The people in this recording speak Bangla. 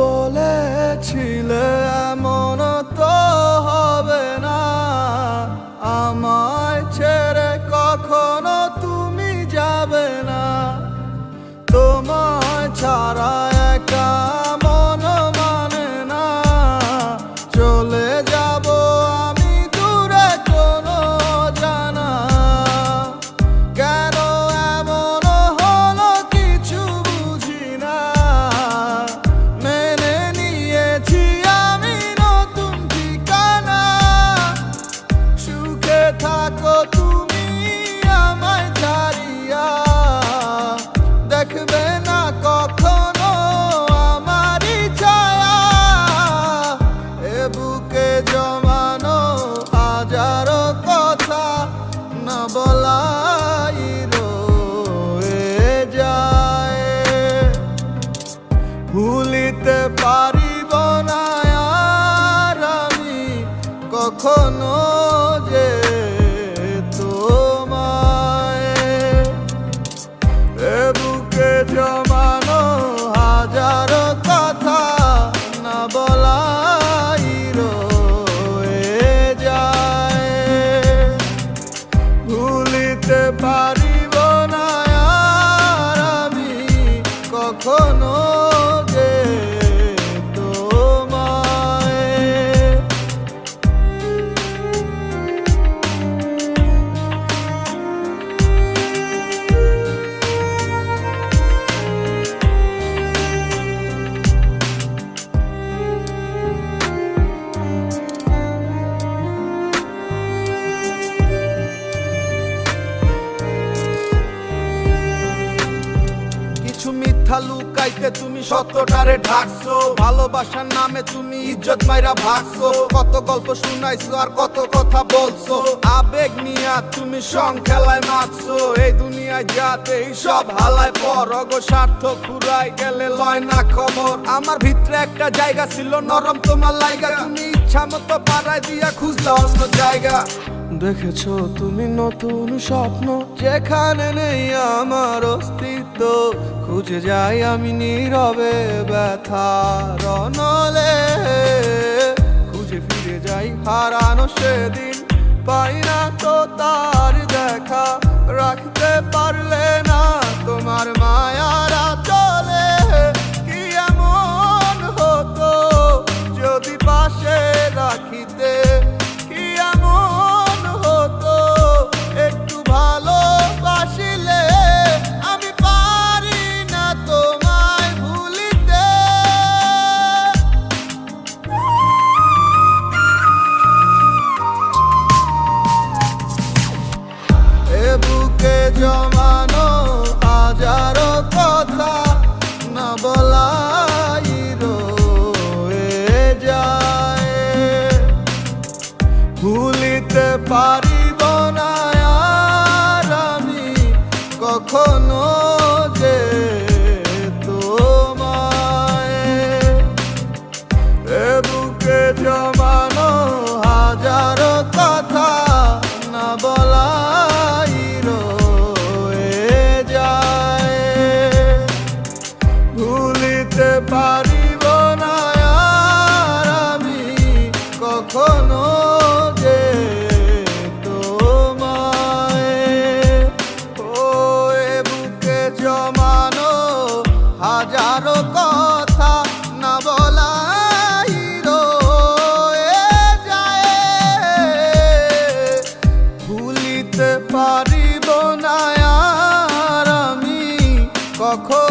বলেছিলে এমন তো হবে না, আমায় ছেড়ে কখনো তুমি যাবে না। তোমায় ছাড়া একা মন মানে না, চলে যাব আমি দূরে কোনো জানা। কেন এমন হলো কিছু বুঝি না, মেনে নিয়েছি আমি নতুন ঠিকানা। সুখে থাকো তুমি আমায় ছাড়িয়া, দেখবে না কখনো আমারই ছায়া। এ বুকে জমানো হাজারো কথা না বলাই রয়ে যায়। ভুলিতে পারিব না আর আমি কখনো যে তোমায়। এ বুকে জমানো হাজারো কথা না বলাই রয়ে যায়। ভুলিতে পারিব না আর আমি কখনো যে তোমায়। কিছু মিথ্যা লুকাইতে তুমি সত্যটারে ঢাকছো, ভালোবাসার নামে তুমি ইজ্জত মাইরা ভাগছো। কত গল্প শুনাইছো আর কত কথা বলছো, আবেগ নিয়া তুমি সং খেলায় মারছো। এই দুনিয়ায় যাতে সব হালায় পর, অগো স্বার্থ ফুরাই গেলে লয় না খবর। আমার ভিতরে একটা জায়গা ছিল নরম তোমার লাইগা, তুমি ইচ্ছা মতো পাড়ায় দিয়া খুঁজলা অন্য জায়গা। দেখেছো তুমি নতুন স্বপ্ন, যেখানে নেই আমার অস্তিত্ব। খুঁজে যাই আমি নীরবে ব্যথার নলে, খুঁজে ফিরে যাই হারানো সেদিন। পাই না তো তার দেখা, রাখতে পারলে না তোমার মায়ারা চলে। কি এমন হতো যদি পাশে রাখিতে, কি এমন হতো একটু ভালোবাসিলে। আমি পারি না তোমায় ভুলিতে। এ বুকে জমানো হাজারো কথা না বলাই রয়ে যায়। ভুলিতে পারিব না আর আমি কখনো যে তোমায়। এ বুকে জমানো হাজারো কথা না বলাই রয়ে যায়। ভুলিতে পারিব না আর আমি কখনো যে তোমায়। ও এ বুকে জমানো হাজারো কথা না বলাই রয়ে যায়। ভুলিতে পারিব না আর আমি কখনো